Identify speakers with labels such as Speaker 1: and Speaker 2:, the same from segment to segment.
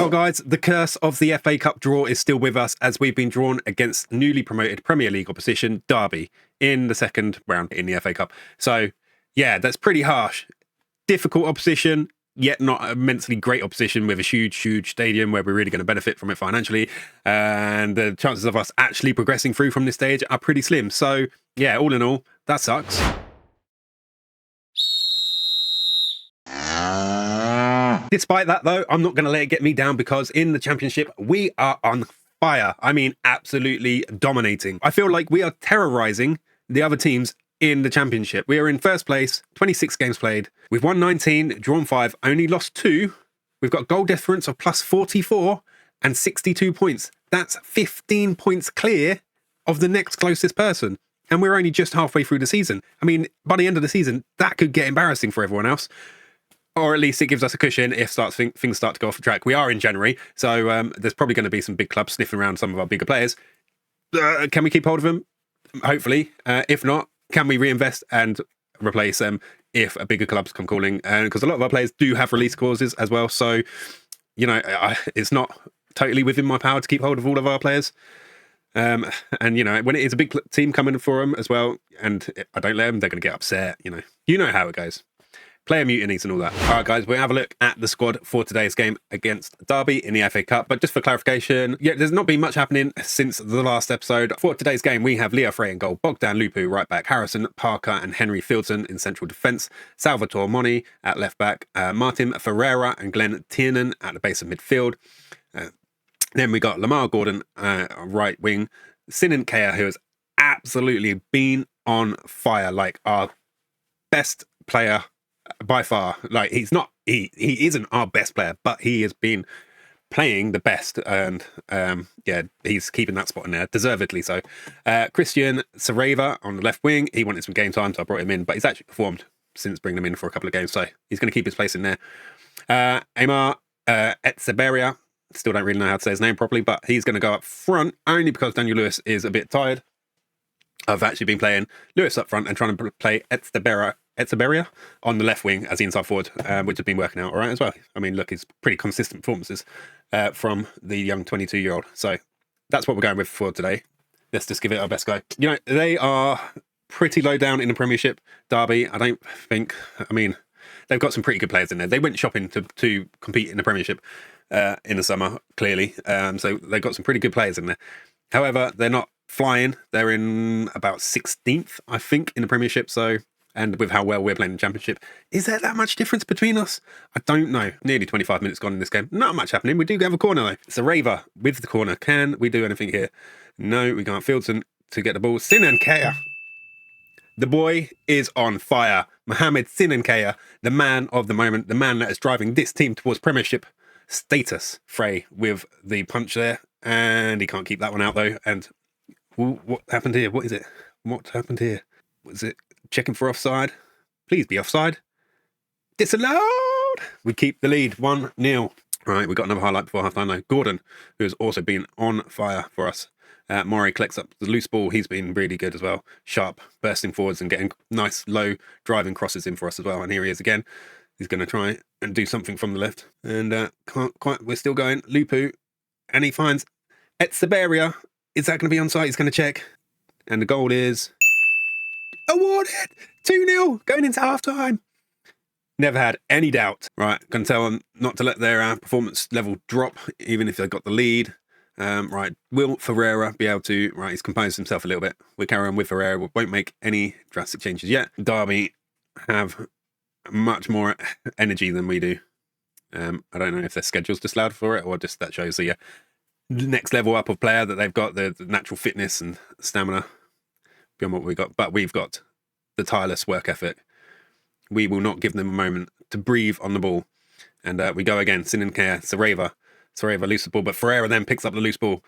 Speaker 1: Well, guys, the curse of the FA Cup draw is still with us as we've been drawn against newly promoted Premier League opposition, Derby, in the second round in the FA Cup. So, yeah, that's pretty harsh. Difficult opposition, yet not immensely great opposition with a huge stadium where we're really going to benefit from it financially. And the chances of us actually progressing through from this stage are pretty slim. So, yeah, all in all, that sucks. Despite that, though, I'm not going to let it get me down because in the Championship, we are on fire. I mean, absolutely dominating. I feel like we are terrorising the other teams in the Championship. We are in first place, 26 games played. We've won 19, drawn 5, only lost 2. We've got goal difference of plus 44 and 62 points. That's 15 points clear of the next closest person. And we're only just halfway through the season. I mean, by the end of the season, that could get embarrassing for everyone else. Or at least it gives us a cushion if things start to go off the track. We are in January, so there's probably going to be some big clubs sniffing around some of our bigger players. Can we keep hold of them? Hopefully. If not, can we reinvest and replace them if a bigger clubs come calling? Because a lot of our players do have release clauses as well. So, you know, it's not totally within my power to keep hold of all of our players. And, you know, when it is a big team coming for them as well, and I don't let them, they're going to get upset, you know how it goes. Player mutinies and all that. All right, guys, we'll have a look at the squad for today's game against Derby in the FA Cup. But just for clarification, yeah, there's not been much happening since the last episode. For today's game, we have Leo Frey in goal, Bogdan Lupu right back, Harrison, Parker and Henry Fieldson in central defence, Salvatore Moni at left back, Martin Ferreira and Glenn Tiernan at the base of midfield. Then we got Lamar Gordon right wing, Sinan Kea, who has absolutely been on fire, like our best player by far. Like he isn't our best player, but he has been playing the best, and yeah, he's keeping that spot in there, deservedly so. Christian Sareva on the left wing, he wanted some game time, so I brought him in, but he's actually performed since bringing him in for a couple of games, so he's going to keep his place in there. Amar Etzeberia, still don't really know how to say his name properly, but he's going to go up front only because Daniel Lewis is a bit tired. I've actually been playing Lewis up front and trying to play Etzeberia on the left wing as the inside forward, which has been working out all right as well. I mean, look, it's pretty consistent performances from the young 22-year-old. So that's what we're going with for today. Let's just give it our best go. You know, they are pretty low down in the Premiership, Derby. I mean, they've got some pretty good players in there. They went shopping to compete in the Premiership in the summer, clearly. So they've got some pretty good players in there. However, they're not flying. They're in about 16th, I think, in the Premiership. So, and with how well we're playing in the Championship, is there that much difference between us? I don't know. Nearly 25 minutes gone in this game. Not much happening. We do have a corner though. It's a Raver with the corner. Can we do anything here? No, we can't. Fieldson to get the ball. Sinan Kea. The boy is on fire. Mohamed Sinan Kea, the man of the moment, the man that is driving this team towards Premiership status. Frey with the punch there, and he can't keep that one out though. And what happened here? What is it? What happened here? Was it checking for offside? Please be offside. Disallowed! We keep the lead 1-0. Right, we've got another highlight before half time though. Gordon, who has also been on fire for us. Maury collects up the loose ball. He's been really good as well. Sharp, bursting forwards and getting nice low driving crosses in for us as well. And here he is again. He's going to try and do something from the left. And can't quite, we're still going. Lupu, and he finds Etzeberia. Is that going to be onside? He's going to check. And the goal is awarded. 2-0 going into half time. Never had any doubt. Right, can tell them not to let their performance level drop, even if they've got the lead. Right, will Ferreira be able to... Right, he's composed himself a little bit. We'll carry on with Ferreira. We won't make any drastic changes yet. Derby have much more energy than we do. I don't know if their schedule's just allowed for it or just that shows the next level up of player that they've got, the natural fitness and stamina beyond what we've got. But we've got the tireless work ethic. We will not give them a moment to breathe on the ball. And we go again. Sinan Kea, Sareva loose the ball, but Ferreira then picks up the loose ball.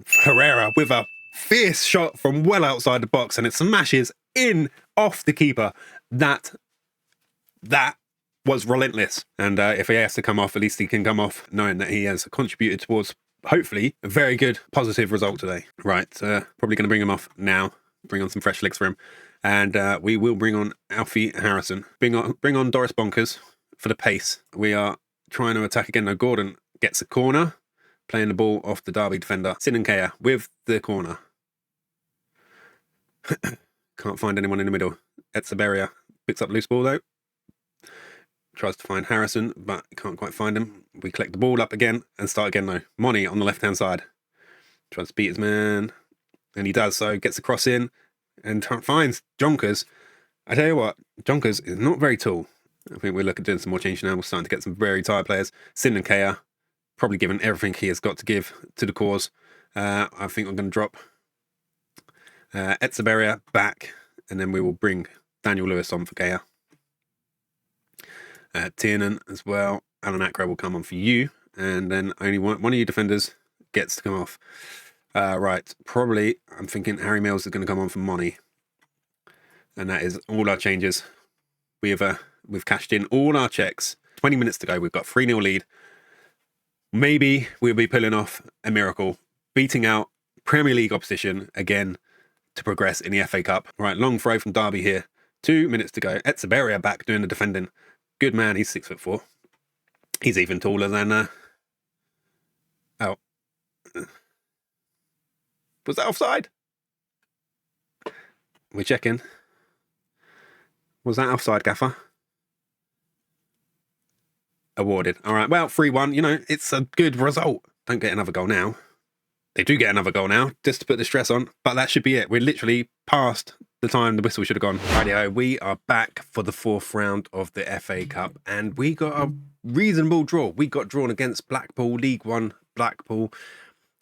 Speaker 1: Ferreira with a fierce shot from well outside the box, and it smashes in off the keeper. That was relentless. And if he has to come off, at least he can come off knowing that he has contributed towards, hopefully, a very good positive result today. Right, probably going to bring him off now. Bring on some fresh legs for him. And we will bring on Alfie Harrison. Bring on Doris Bonkers for the pace. We are trying to attack again. No, Gordon gets a corner, playing the ball off the Derby defender. Sinankea with the corner. Can't find anyone in the middle. Etzeberria picks up loose ball though. Tries to find Harrison, but can't quite find him. We collect the ball up again and start again though. Moni on the left-hand side. Tries to beat his man. And he does so. Gets the cross in and finds Jonkers. I tell you what, Jonkers is not very tall. I think we're looking at doing some more changing now. We're starting to get some very tired players. Sinankea, probably given everything he has got to give to the cause. I think I'm going to drop Etzeberria back, and then we will bring Daniel Lewis on for Gea. Tiernan as well. Alan Akra will come on for you, and then only one of you defenders gets to come off. Right, probably I'm thinking Harry Mills is going to come on for Moni, and that is all our changes. We've cashed in all our checks. 20 minutes to go. We've got 3-0 lead. Maybe we'll be pulling off a miracle, beating out Premier League opposition again to progress in the FA Cup. Right, long throw from Derby here. 2 minutes to go. Etzeberria back doing the defending. Good man, he's 6'4". He's even taller than... Oh. Was that offside? We're checking. Was that offside, Gaffer? Awarded. All right, well, 3-1. You know, it's a good result. Don't get another goal now. They do get another goal now, just to put the stress on. But that should be it. We're literally past the time the whistle should have gone. Rightio, we are back for the 4th round of the FA Cup. And we got a reasonable draw. We got drawn against Blackpool, League One Blackpool.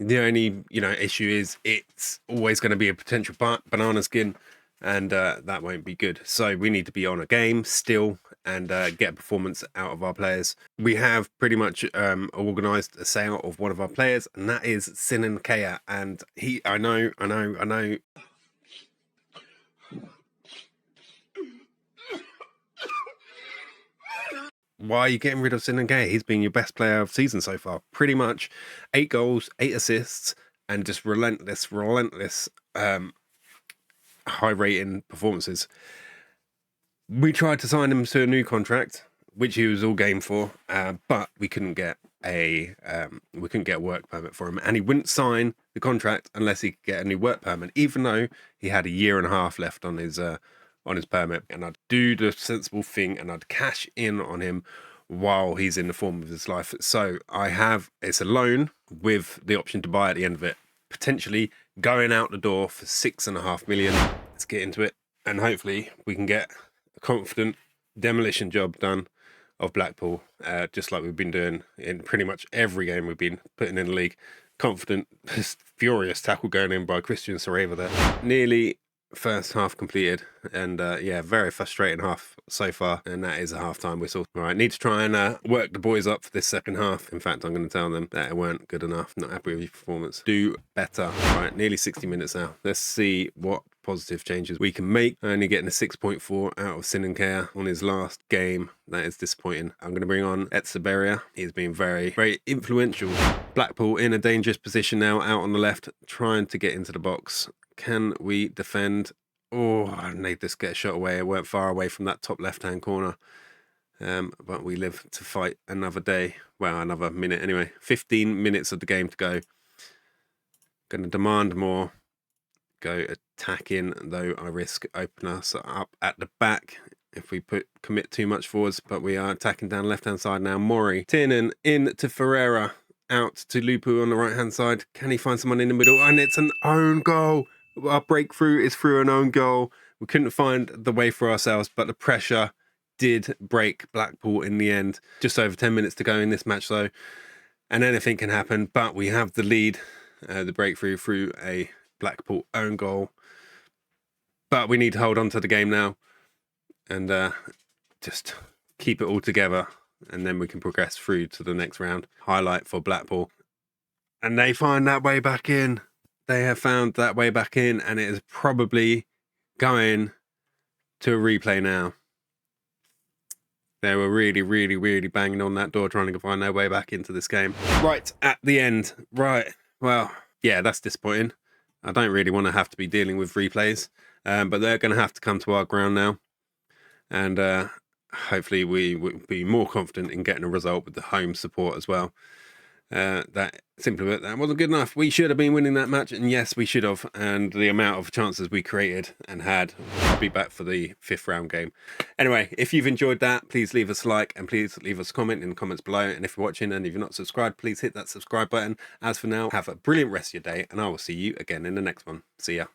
Speaker 1: The only, issue is it's always going to be a potential banana skin. And that won't be good. So we need to be on a game still and get a performance out of our players. We have pretty much organised a sale of one of our players, and that is Sinankea. And I know. Why are you getting rid of Sinankea? He's been your best player of the season so far. Pretty much 8 goals, 8 assists, and just relentless high rating performances. We tried to sign him to a new contract, which he was all game for, but we couldn't get a work permit for him, and he wouldn't sign the contract unless he could get a new work permit, even though he had a year and a half left on his permit. And I'd do the sensible thing and I'd cash in on him while he's in the form of his life. So it's a loan with the option to buy at the end of it, potentially going out the door for 6.5 million. Let's get into it, and hopefully we can get a confident demolition job done of Blackpool, just like we've been doing in pretty much every game we've been putting in the league. Confident, furious tackle going in by Christian Sareva there. Nearly first half completed, and very frustrating half so far, and that is a half-time whistle. All right, need to try and work the boys up for this second half. In fact, I'm going to tell them that it weren't good enough, not happy with your performance, do better. All right, nearly 60 minutes now. Let's see what positive changes we can make. Only getting a 6.4 out of Sinankea on his last game. That is disappointing. I'm going to bring on Etzeberria. He's been very, very influential. Blackpool in a dangerous position now, out on the left, trying to get into the box. Can we defend? Oh, I need this to get a shot away. It weren't far away from that top left-hand corner. But we live to fight another day. Well, another minute anyway. 15 minutes of the game to go. Going to demand more. Go attacking, though I risk opening us up at the back if we commit too much forwards. But we are attacking down left-hand side now. Mori. Tiernan in to Ferreira. Out to Lupu on the right-hand side. Can he find someone in the middle? And it's an own goal. Our breakthrough is through an own goal. We couldn't find the way for ourselves, but the pressure did break Blackpool in the end. Just over 10 minutes to go in this match, though, and anything can happen. But we have the lead, the breakthrough through a Blackpool own goal. But we need to hold on to the game now and just keep it all together, and then we can progress through to the next round. Highlight for Blackpool. And they find that way back in. They have found that way back in, and it is probably going to a replay now. They were really, really, really banging on that door trying to find their way back into this game. Right, at the end. Right, well, yeah, that's disappointing. I don't really want to have to be dealing with replays, but they're going to have to come to our ground now. And hopefully we will be more confident in getting a result with the home support as well. That simply put, that wasn't good enough. We should have been winning that match, and yes, we should have. And the amount of chances we created and had, I'll be back for the 5th round game. Anyway, if you've enjoyed that, please leave us a like and please leave us a comment in the comments below. And if you're watching and if you're not subscribed, please hit that subscribe button. As for now, have a brilliant rest of your day, and I will see you again in the next one. See ya.